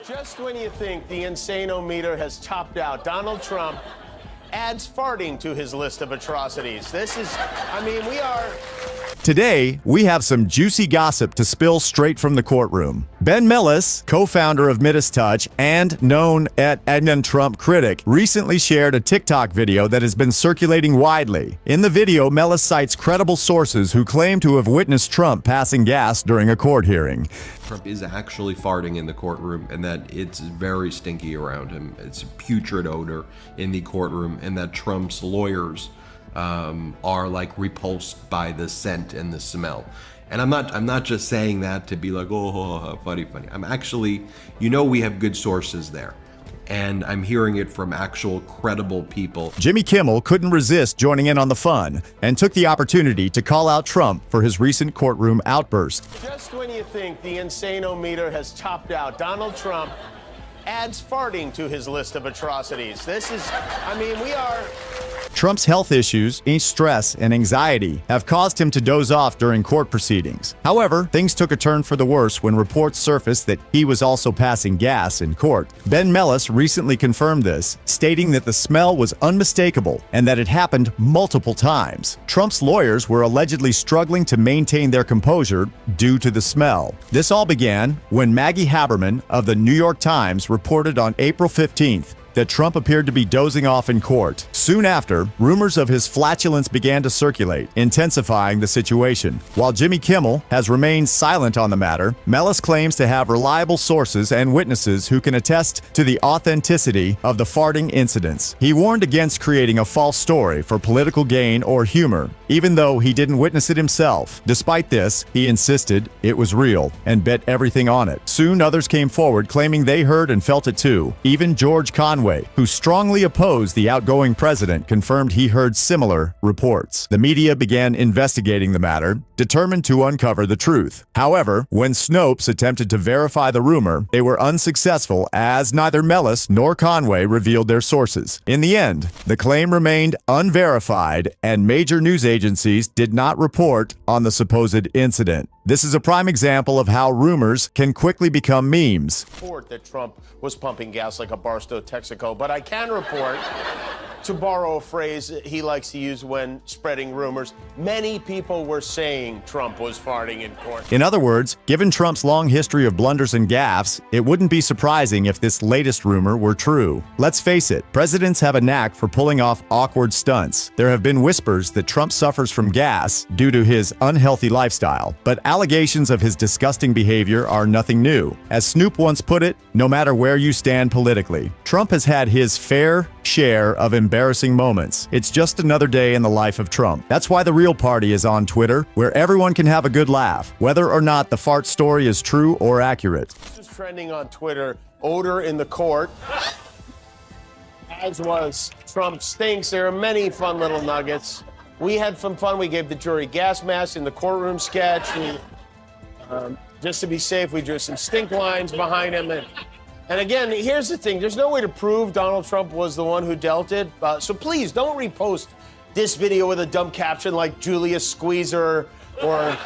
Just when you think the insano-meter has topped out, Donald Trump adds farting to his list of atrocities. This is, we are... Today, we have some juicy gossip to spill straight from the courtroom. Ben Millis, co-founder of Midas Touch and known at Trump critic, recently shared a TikTok video that has been circulating widely. In the video, Millis cites credible sources who claim to have witnessed Trump passing gas during a court hearing. Trump is actually farting in the courtroom, and that it's very stinky around him. It's a putrid odor in the courtroom, and that Trump's lawyers are like repulsed by the scent and the smell. And I'm not just saying that to be like, oh, funny. I'm actually, we have good sources there. And I'm hearing it from actual credible people. Jimmy Kimmel couldn't resist joining in on the fun and took the opportunity to call out Trump for his recent courtroom outburst. Just when you think the insano-meter has topped out, Donald Trump adds farting to his list of atrocities. This is, we are... Trump's health issues, stress, and anxiety have caused him to doze off during court proceedings. However, things took a turn for the worse when reports surfaced that he was also passing gas in court. Ben Millis recently confirmed this, stating that the smell was unmistakable and that it happened multiple times. Trump's lawyers were allegedly struggling to maintain their composure due to the smell. This all began when Maggie Haberman of the New York Times reported on April 15th that Trump appeared to be dozing off in court. Soon after, rumors of his flatulence began to circulate, intensifying the situation. While Jimmy Kimmel has remained silent on the matter, Millis claims to have reliable sources and witnesses who can attest to the authenticity of the farting incidents. He warned against creating a false story for political gain or humor, even though he didn't witness it himself. Despite this, he insisted it was real and bet everything on it. Soon others came forward claiming they heard and felt it too. Even George Conway, who strongly opposed the outgoing president, confirmed he heard similar reports. The media began investigating the matter, determined to uncover the truth. However, when Snopes attempted to verify the rumor, they were unsuccessful as neither Millis nor Conway revealed their sources. In the end, the claim remained unverified, and major news agencies did not report on the supposed incident. This is a prime example of how rumors can quickly become memes. Report that Trump was pumping gas like a Barstow Texaco, but I can report, to borrow a phrase he likes to use when spreading rumors, many people were saying Trump was farting in court. In other words, given Trump's long history of blunders and gaffes, it wouldn't be surprising if this latest rumor were true. Let's face it, presidents have a knack for pulling off awkward stunts. There have been whispers that Trump suffers from gas due to his unhealthy lifestyle, but allegations of his disgusting behavior are nothing new. As Snoop once put it, no matter where you stand politically, Trump has had his fair share of embarrassing moments. It's just another day in the life of Trump. That's why The Real Party is on Twitter, where everyone can have a good laugh, whether or not the fart story is true or accurate. This is trending on Twitter, odor in the court, as was Trump stinks. There are many fun little nuggets. We had some fun. We gave the jury gas masks in the courtroom sketch. Just to be safe, we drew some stink lines behind him. And again, here's the thing. There's no way to prove Donald Trump was the one who dealt it. So please don't repost this video with a dumb caption like Julius Squeezer or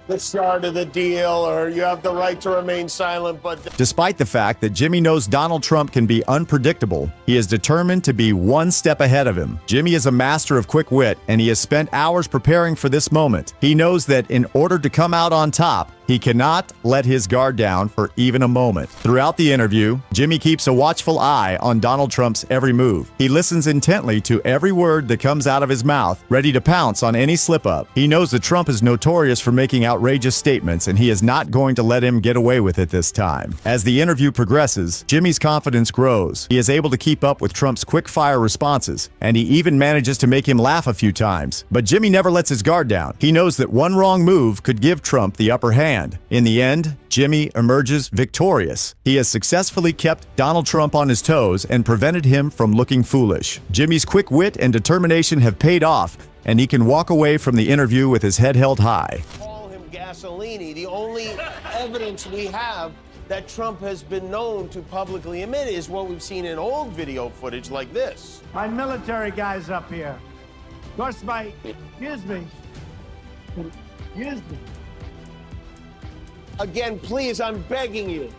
the start of the deal or you have the right to remain silent. But despite the fact that Jimmy knows Donald Trump can be unpredictable, he is determined to be one step ahead of him. Jimmy is a master of quick wit, and he has spent hours preparing for this moment. He knows that in order to come out on top, he cannot let his guard down for even a moment. Throughout the interview, Jimmy keeps a watchful eye on Donald Trump's every move. He listens intently to every word that comes out of his mouth, ready to pounce on any slip-up. He knows that Trump is notorious for making outrageous statements, and he is not going to let him get away with it this time. As the interview progresses, Jimmy's confidence grows. He is able to keep up with Trump's quick-fire responses, and he even manages to make him laugh a few times. But Jimmy never lets his guard down. He knows that one wrong move could give Trump the upper hand. In the end, Jimmy emerges victorious. He has successfully kept Donald Trump on his toes and prevented him from looking foolish. Jimmy's quick wit and determination have paid off, and he can walk away from the interview with his head held high. Call him Gasolini. The only evidence we have that Trump has been known to publicly emit is what we've seen in old video footage like this. My military guy's up here. Of course, excuse me. Again, please, I'm begging you.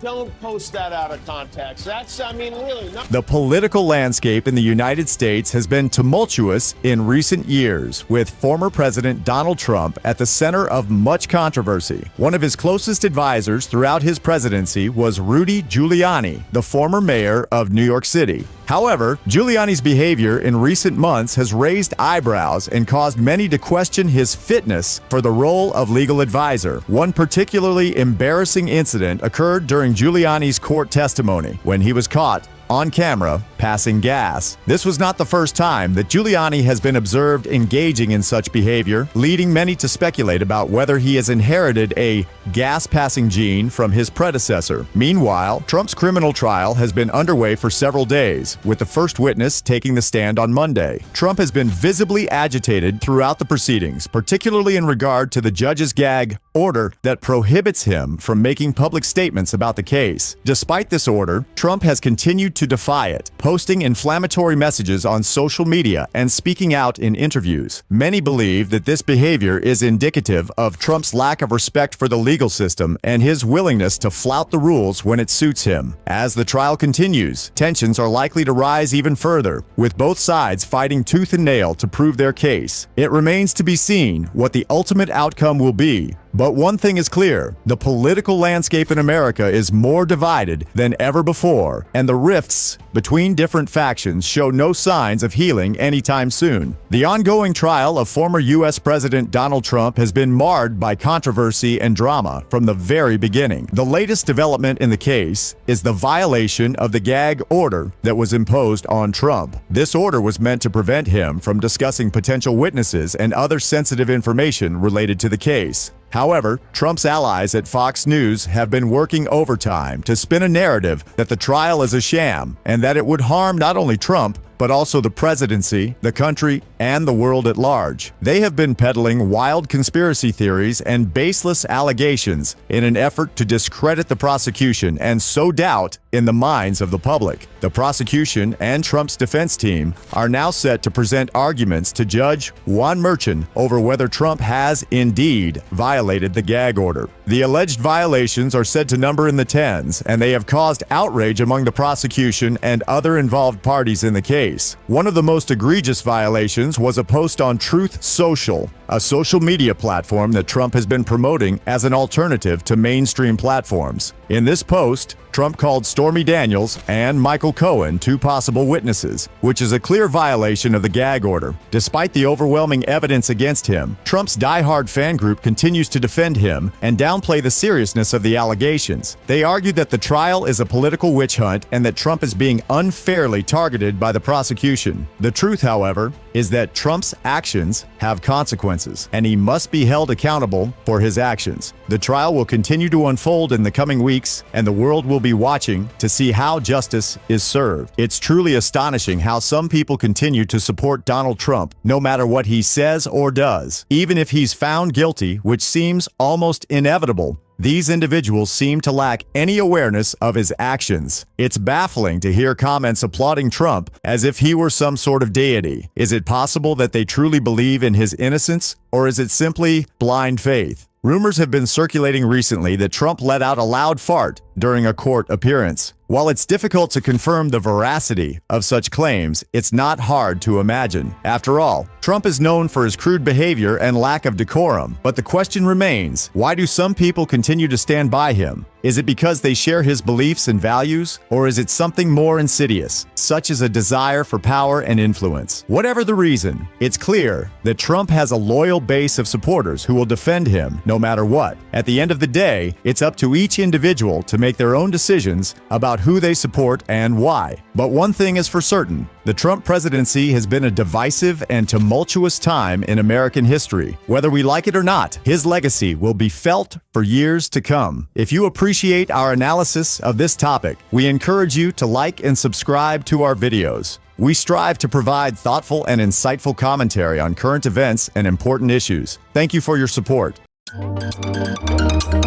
don't post that out of context. That's, I mean, really. Not- The political landscape in the United States has been tumultuous in recent years, with former President Donald Trump at the center of much controversy. One of his closest advisors throughout his presidency was Rudy Giuliani, the former mayor of New York City. However, Giuliani's behavior in recent months has raised eyebrows and caused many to question his fitness for the role of legal advisor. One particularly embarrassing incident occurred during Giuliani's court testimony when he was caught on camera passing gas. This was not the first time that Giuliani has been observed engaging in such behavior, leading many to speculate about whether he has inherited a gas-passing gene from his predecessor. Meanwhile, Trump's criminal trial has been underway for several days, with the first witness taking the stand on Monday. Trump has been visibly agitated throughout the proceedings, particularly in regard to the judge's gag order that prohibits him from making public statements about the case. Despite this order, Trump has continued to defy it, posting inflammatory messages on social media and speaking out in interviews. Many believe that this behavior is indicative of Trump's lack of respect for the legal system and his willingness to flout the rules when it suits him. As the trial continues, tensions are likely to rise even further, with both sides fighting tooth and nail to prove their case. It remains to be seen what the ultimate outcome will be. But one thing is clear, the political landscape in America is more divided than ever before, and the rifts between different factions show no signs of healing anytime soon. The ongoing trial of former U.S. President Donald Trump has been marred by controversy and drama from the very beginning. The latest development in the case is the violation of the gag order that was imposed on Trump. This order was meant to prevent him from discussing potential witnesses and other sensitive information related to the case. However, Trump's allies at Fox News have been working overtime to spin a narrative that the trial is a sham and that it would harm not only Trump, but also the presidency, the country, and the world at large. They have been peddling wild conspiracy theories and baseless allegations in an effort to discredit the prosecution and sow doubt in the minds of the public. The prosecution and Trump's defense team are now set to present arguments to Judge Juan Merchan over whether Trump has indeed violated the gag order. The alleged violations are said to number in the tens, and they have caused outrage among the prosecution and other involved parties in the case. One of the most egregious violations was a post on Truth Social, a social media platform that Trump has been promoting as an alternative to mainstream platforms. In this post, Trump called Stormy Daniels and Michael Cohen two possible witnesses, which is a clear violation of the gag order. Despite the overwhelming evidence against him, Trump's diehard fan group continues to defend him and downplay the seriousness of the allegations. They argue that the trial is a political witch hunt and that Trump is being unfairly targeted by the prosecution. The truth, however, is that Trump's actions have consequences, and he must be held accountable for his actions. The trial will continue to unfold in the coming weeks, and the world will be watching to see how justice is served. It's truly astonishing how some people continue to support Donald Trump, no matter what he says or does. Even if he's found guilty, which seems almost inevitable, these individuals seem to lack any awareness of his actions. It's baffling to hear comments applauding Trump as if he were some sort of deity. Is it possible that they truly believe in his innocence, or is it simply blind faith? Rumors have been circulating recently that Trump let out a loud fart during a court appearance. While it's difficult to confirm the veracity of such claims, it's not hard to imagine. After all, Trump is known for his crude behavior and lack of decorum. But the question remains, why do some people continue to stand by him? Is it because they share his beliefs and values, or is it something more insidious, such as a desire for power and influence? Whatever the reason, it's clear that Trump has a loyal base of supporters who will defend him no matter what. At the end of the day, it's up to each individual to make their own decisions about who they support and why. But one thing is for certain, the Trump presidency has been a divisive and tumultuous time in American history. Whether we like it or not, his legacy will be felt for years to come. If you appreciate our analysis of this topic, we encourage you to like and subscribe to our videos. We strive to provide thoughtful and insightful commentary on current events and important issues. Thank you for your support. Thank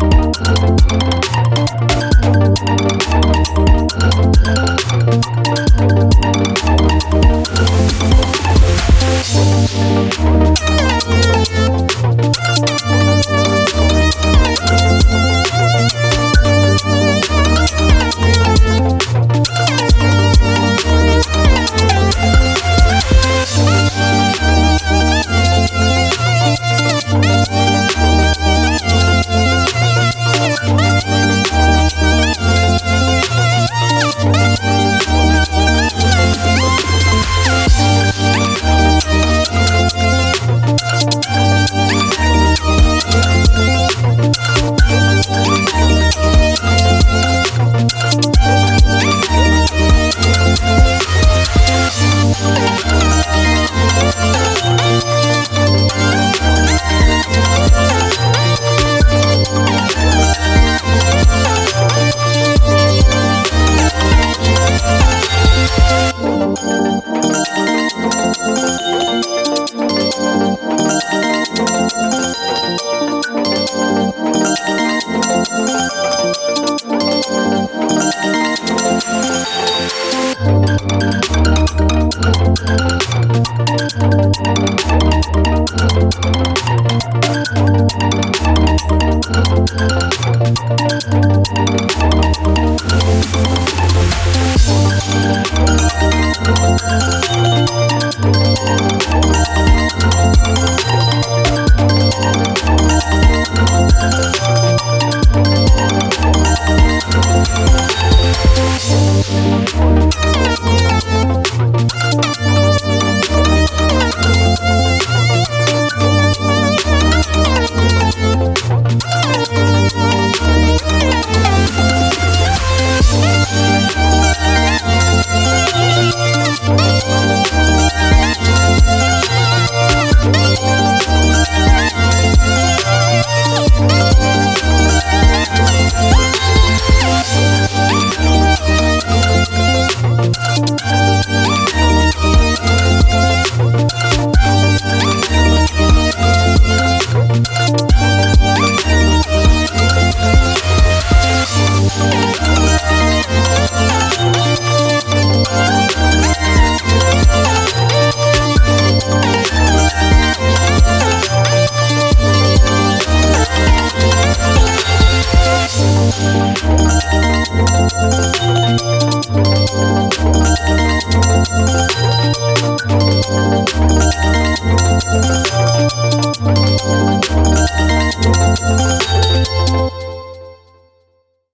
you.